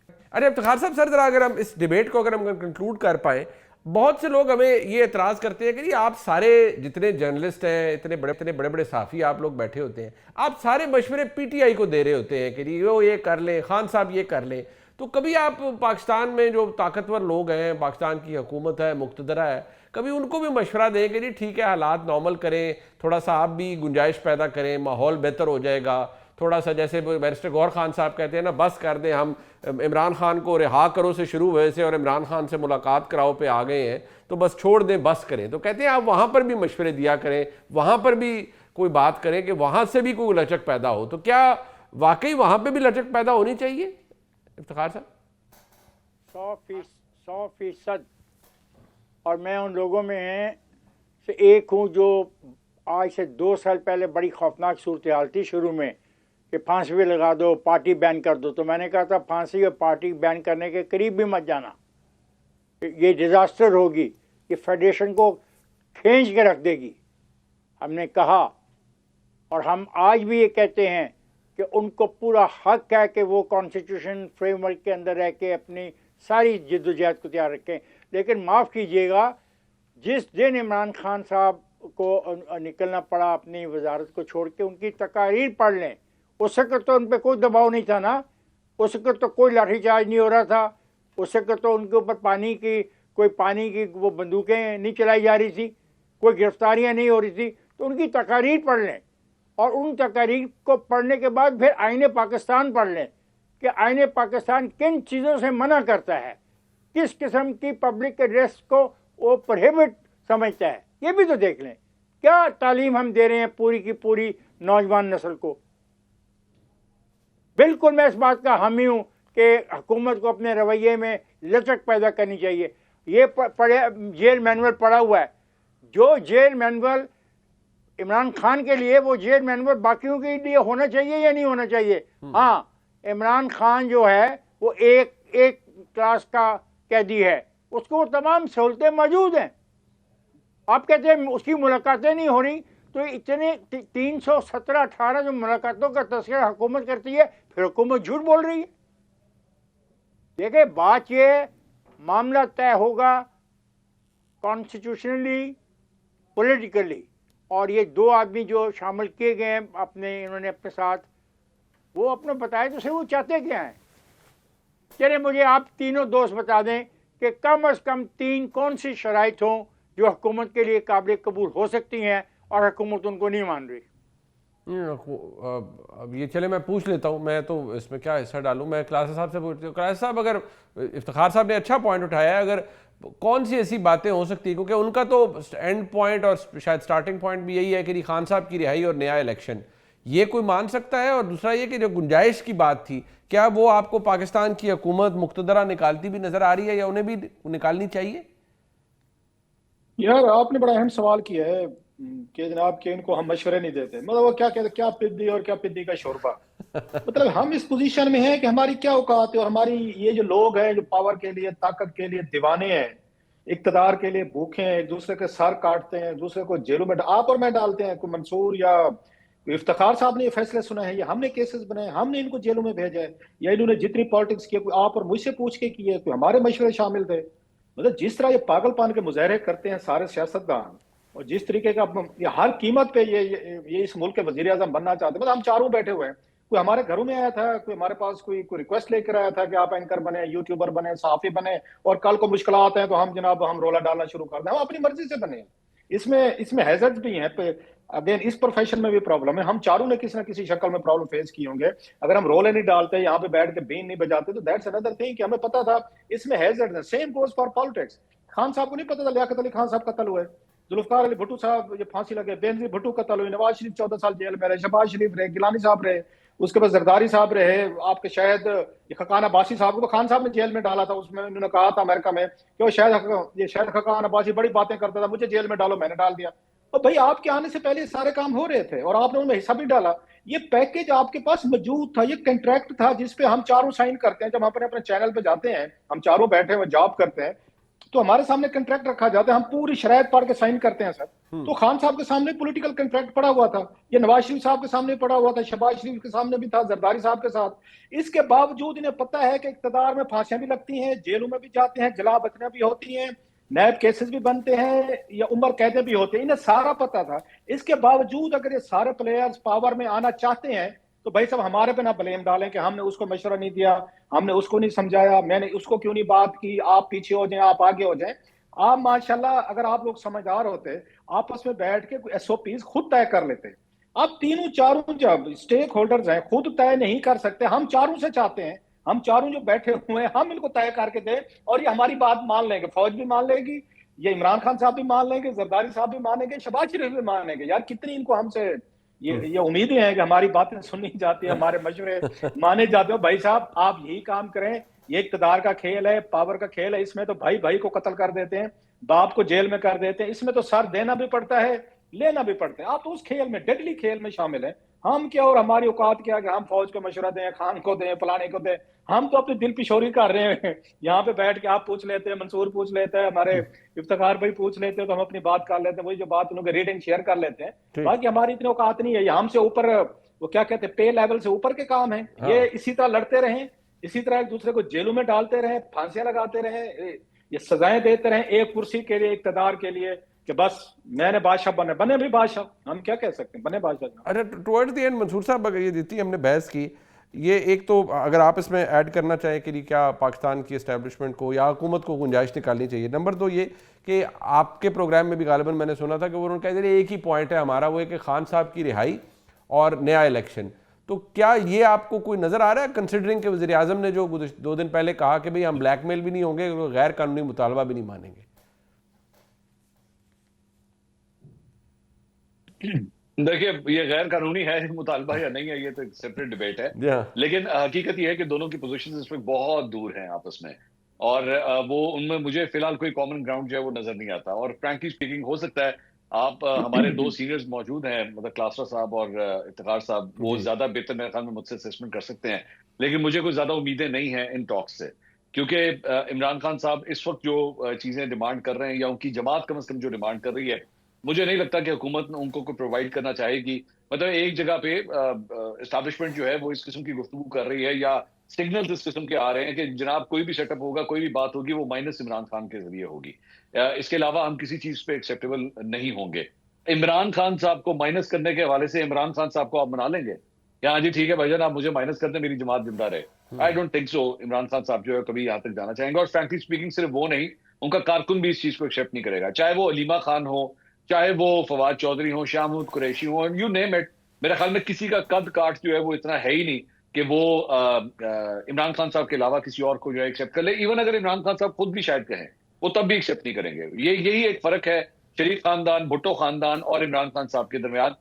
अरे इफ्तिखार साहब, सर जरा अगर हम इस डिबेट को अगर हम कंक्लूड कर पाए, बहुत से लोग हमें ये एतराज करते हैं कि जी आप सारे जितने जर्नलिस्ट हैं, इतने बड़े बड़े साफ़ी आप लोग बैठे होते हैं, आप सारे मशवरे पीटीआई को दे रहे होते हैं कि जी वो ये कर लें, खान साहब ये कर लें। तो कभी आप पाकिस्तान में जो ताकतवर लोग हैं, पाकिस्तान की हुकूमत है, मुक़तदरा है, कभी उनको भी मशवरा दें कि जी ठीक है हालात नॉर्मल करें, थोड़ा सा आप भी गुंजाइश पैदा करें, माहौल बेहतर हो जाएगा, थोड़ा सा जैसे बैरिस्टर गौहर खान साहब कहते हैं ना, बस कर दें, हम इमरान खान को रिहा करो से शुरू हुए से और इमरान खान से मुलाकात कराओ पे आ गए हैं, तो बस छोड़ दें, बस करें। तो कहते हैं आप वहाँ पर भी मशवरे दिया करें, वहाँ पर भी कोई बात करें कि वहाँ से भी कोई लचक पैदा हो। तो क्या वाकई वहाँ पर भी लचक पैदा होनी चाहिए इफ्तिखार साहब? 100%। और मैं उन लोगों में से एक हूँ जो आज से 2 साल पहले बड़ी खौफनाक सूरत हाल थी शुरू में कि फांसी भी लगा दो, पार्टी बैन कर दो। तो मैंने कहा था फांसी और पार्टी बैन करने के करीब भी मत जाना, ये डिज़ास्टर होगी, ये फेडरेशन को खींच के रख देगी। हमने कहा और हम आज भी ये कहते हैं कि उनको पूरा हक है कि वो कॉन्स्टिट्यूशन फ्रेमवर्क के अंदर रह के अपनी सारी जिद्दोजहद को तैयार रखें। लेकिन माफ़ कीजिएगा, जिस दिन इमरान खान साहब को निकलना पड़ा अपनी वजारत को छोड़ के, उनकी तकारीर पढ़ लें। उस वक्त तो उन पर कोई दबाव नहीं था ना, उस वक्त तो कोई लाठीचार्ज नहीं हो रहा था, उस वक्त तो उनके ऊपर पानी की वो बंदूकें नहीं चलाई जा रही थी, कोई गिरफ्तारियां नहीं हो रही थी। तो उनकी तकारीर पढ़ लें और उन तकारीर को पढ़ने के बाद फिर आईने पाकिस्तान पढ़ लें कि आईने पाकिस्तान किन चीज़ों से मना करता है, किस किस्म की पब्लिक एड्रेस को वो प्रोहिबिट समझता है, ये भी तो देख लें। क्या तालीम हम दे रहे हैं पूरी की पूरी नौजवान नस्ल को। बिल्कुल मैं इस बात का हामी हूँ कि हुकूमत को अपने रवैये में लचक पैदा करनी चाहिए। ये जेल मैनुअल पड़ा हुआ है, जो जेल मैनुअल इमरान खान के लिए, वो जेल मैनुअल बाकियों के लिए होना चाहिए या नहीं होना चाहिए? हाँ, इमरान खान जो है वो एक क्लास का कैदी है, उसको तमाम सहूलतें मौजूद हैं। आप कहते हैं उसकी मुलाकातें नहीं हो रही, तो इतने 317-18 जो मुलाकातों का तस्करा हुकूमत करती है, फिर हुकूमत झूठ बोल रही है। देखिए बात ये, मामला तय होगा कॉन्स्टिट्यूशनली, पॉलिटिकली, और ये 2 आदमी जो शामिल किए गए हैं इन्होंने अपने साथ, वो अपने बताए तो सही वो चाहते क्या हैं। चले मुझे आप तीनों दोस्त बता दें कि कम अज़ कम 3 कौन सी शराइत हों जो हुकूमत के लिए काबिल कबूल हो सकती हैं और हुकूमत उनको नहीं मान रही। अब ये चले मैं पूछ लेता हूँ, मैं तो इसमें क्या हिस्सा डालूँ, मैं क्लास साहब से पूछती हूँ। क्लास साहब, अगर इफ्तिखार साहब ने अच्छा पॉइंट उठाया है, अगर कौन सी ऐसी बातें हो सकती है, क्योंकि उनका तो एंड पॉइंट और शायद स्टार्टिंग पॉइंट भी यही है कि खान साहब की रिहाई और नया इलेक्शन, ये कोई मान सकता है। और दूसरा ये कि जो गुंजाइश की बात थी, क्या वो आपको पाकिस्तान की हुकूमत मुक़तदरा निकालती भी नजर आ रही है या उन्हें भी निकालनी चाहिए? यार आपने बड़ा अहम सवाल किया है कि जनाब के इनको हम मशवरे नहीं देते। मतलब वो क्या कहते, क्या पिद्दी और क्या पिद्दी का शोरबा। मतलब हम इस पोजीशन में हैं कि हमारी क्या औकात है, और हमारी ये जो लोग हैं जो पावर के लिए, ताकत के लिए दीवाने हैं, इक्तदार के लिए भूखे हैं, एक दूसरे के सर काटते हैं, दूसरे को जेलों में आप और मैं डालते हैं। कोई मंसूर या इफ्तिखार साहब ने ये फैसले सुना है या हमने केसेस बनाए, हमने इनको जेलों में भेजा है, या इन्होंने जितनी पॉलिटिक्स की कोई आप और मुझसे पूछ के की है, कोई हमारे मशवरे शामिल थे। मतलब जिस तरह ये पागलपन के मुजाहरे करते हैं सारे सियासतदान, और जिस तरीके का ये हर कीमत पे ये इस मुल्क के वजीर आजम बनना चाहते हैं। मतलब हम चारों बैठे हुए हैं, कोई हमारे घरों में आया था, कोई हमारे पास कोई रिक्वेस्ट लेकर आया था कि आप एंकर बने, यूट्यूबर बने, सहाफी बने, और कल को मुश्किल आते हैं तो हम जनाब हम रोला डालना शुरू कर दें। हम अपनी मर्जी से बने। इसमें हैजर्ड्स भी हैं। अगेन इस प्रोफेशन में भी प्रॉब्लम है। हम चारों ने किसी ना किसी शक्ल में प्रॉब्लम फेस की होंगे। अगर हम रोले नहीं डालते, यहाँ पे बैठ के बीन नहीं बजाते, तो दैट्स अनदर थिंग कि हमें पता था इसमें हैजर्ड्स है। Same goes for politics. Khan साहब को नहीं पता था लियाकत अली खान साहब कत्ल हुए, जुल्फकार अली भुट्टो साहब ये फांसी लगे, बेनजीर भुट्टो कत्ल हुई, नवाज शरीफ 14 साल जेल में रहे, शहबाज शरीफ रहे, गिलानी साहब रहे, उसके बाद जरदारी साहब रहे, आपके शायद खकान अब्बासी साहब को तो खान साहब ने जेल में डाला था। उसमें उन्होंने कहा था अमेरिका में कि वो शायद खकान अब्बासी बड़ी बातें करता था, मुझे जेल में डालो, मैंने डाल दिया। और भाई आपके आने से पहले सारे काम हो रहे थे और आपने उनमें हिस्सा भी डाला। ये पैकेज आपके पास मौजूद था, ये कंट्रैक्ट था जिसपे हम चारों साइन करते हैं। जब हम अपने अपने चैनल पे जाते हैं, हम चारों बैठे हुए जॉब करते हैं, तो हमारे सामने कंट्रैक्ट रखा जाता है, हम पूरी शरायत पढ़ के साइन करते हैं सर। तो खान साहब के सामने पॉलिटिकल कंट्रैक्ट पड़ा हुआ था, ये नवाज शरीफ साहब के सामने पड़ा हुआ था, शहबाज शरीफ के सामने भी था, जरदारी साहब के साथ। इसके बावजूद इन्हें पता है कि इक्तदार में फांसियां भी लगती हैं, जेलों में भी जाते हैं, जला बतने भी होती हैं, नैब केसेस भी बनते हैं या उम्र कैदे भी होते हैं, इन्हें सारा पता था। इसके बावजूद अगर ये सारे प्लेयर्स पावर में आना चाहते हैं तो भाई साहब हमारे पे ना ब्लेम डालें कि हमने उसको मशवरा नहीं दिया, हमने उसको नहीं समझाया, मैंने उसको क्यों नहीं बात की, आप पीछे हो जाएं, आप आगे हो जाएं। आप माशाल्लाह अगर आप लोग समझदार होते, आपस में बैठ के एसओपीज खुद तय कर लेते। आप तीनों चारों जब स्टेक होल्डर्स हैं खुद तय नहीं कर सकते, हम चारों से चाहते हैं, हम चारों जो बैठे हुए हैं हम इनको तय करके दें और ये हमारी बात मान लेंगे, फौज भी मान लेगी, ये इमरान खान साहब भी मान लेंगे, जरदारी साहब भी मानेंगे, शहबाज शरीफ भी मानेंगे। यार कितनी इनको हमसे ये उम्मीदें हैं कि हमारी बातें सुनी जाती है, हमारे मशवरे माने जाते हो। भाई साहब आप यही काम करें, ये इक्तदार का खेल है, पावर का खेल है, इसमें तो भाई भाई को कत्ल कर देते हैं, बाप को जेल में कर देते हैं, इसमें तो सर देना भी पड़ता है, लेना भी पड़ता है। आप तो उस खेल में, डेडली खेल में शामिल है। हम क्या और हमारी औकात क्या कि हम फौज को मशवरा दें, खान को दें, फलाने को दें। हम तो अपनी दिल पिशोरी कर रहे हैं यहाँ पे बैठ के। आप पूछ लेते हैं, मंसूर पूछ लेते हैं, हमारे इफ्तिखार भाई पूछ लेते हैं, तो हम अपनी बात कर लेते हैं, वही जो बात उनके रीडिंग शेयर कर लेते हैं। बाकी हमारी इतनी औकात नहीं है, हमसे ऊपर वो क्या कहते हैं, पे लेवल से ऊपर के काम है। ये इसी तरह लड़ते रहें, इसी तरह एक दूसरे को जेलों में डालते रहें, फांसियां लगाते रहें, ये सजाएं देते रहें एक कुर्सी के लिए, इक्तदार के लिए, कि बस मैंने बादशाह बने भी बादशाह। हम क्या कह सकते हैं, बने बादशाह। अरे टुवर्ड्स द एंड मंसूर साहब, अगर ये जितनी हमने बहस की, ये एक तो अगर आप इसमें ऐड करना चाहें कि क्या पाकिस्तान की एस्टेब्लिशमेंट को या हुकूमत को गुंजाइश निकालनी चाहिए। नंबर दो ये कि आपके प्रोग्राम में भी गालिबन मैंने सुना था कि वो उन्होंने कहा एक ही पॉइंट है हमारा, वो है कि खान साहब की रिहाई और नया इलेक्शन। तो क्या ये आपको कोई नज़र आ रहा है, कंसिडरिंग के वज़ीर आज़म ने जो 2 दिन पहले कहा कि भाई हम ब्लैकमेल भी नहीं होंगे, गैर कानूनी मुतालबा भी नहीं मानेंगे? देखिए, ये गैर कानूनी है मुतालबा या नहीं है, ये तो एक सेपरेट डिबेट है। लेकिन हकीकत ये है कि दोनों की पोजीशंस इसमें बहुत दूर हैं आपस में, और वो उनमें मुझे फिलहाल कोई कॉमन ग्राउंड जो है वो नजर नहीं आता। और फ्रैंकली स्पीकिंग हो सकता है आप हमारे 2 सीनियर्स मौजूद हैं, मतलब क्लासरा साहब और इफ्तिखार साहब, वो ज्यादा बेहतर मेरे ख्याल में मुझसे असेसमेंट कर सकते हैं। लेकिन मुझे कोई ज्यादा उम्मीदें नहीं है इन टॉक्स से, क्योंकि इमरान खान साहब इस वक्त जो चीजें डिमांड कर रहे हैं, या उनकी जमात कम से कम जो डिमांड कर रही है, मुझे नहीं लगता कि हुकूमत उनको कोई प्रोवाइड करना चाहेगी। मतलब एक जगह पे एस्टैब्लिशमेंट जो है वो इस किस्म की गुफ्तगू कर रही है, या सिग्नल्स इस किस्म के आ रहे हैं कि जनाब कोई भी सेटअप होगा, कोई भी बात होगी, वो माइनस इमरान खान के जरिए होगी। इसके अलावा हम किसी चीज पे एक्सेप्टेबल नहीं होंगे। इमरान खान साहब को माइनस करने के हवाले से इमरान खान साहब को आप मना लेंगे, हाँ जी ठीक है भाईजान आप मुझे माइनस कर दें, मेरी जमात जिंदा रहे। I don't think so Imran Khan साहब जो है कभी यहाँ तक जाना चाहेंगे। और फ्रैंकली स्पीकिंग सिर्फ वो नहीं, उनका कारकुन भी इस चीज को एक्सेप्ट नहीं करेगा, चाहे वो अलीमा खान हो, चाहे वो फवाद चौधरी हो, शाह महमूद कुरैशी हो, यू नेम इट। मेरे ख्याल में किसी का कद काट जो है वो इतना है ही नहीं कि वो इमरान खान साहब के अलावा किसी और को जो है एक्सेप्ट कर ले। इवन अगर इमरान खान साहब खुद भी शायद कहें, वो तब भी एक्सेप्ट नहीं करेंगे। यही एक फर्क है शरीफ खानदान, भुट्टो खानदान और इमरान खान साहब के दरमियान।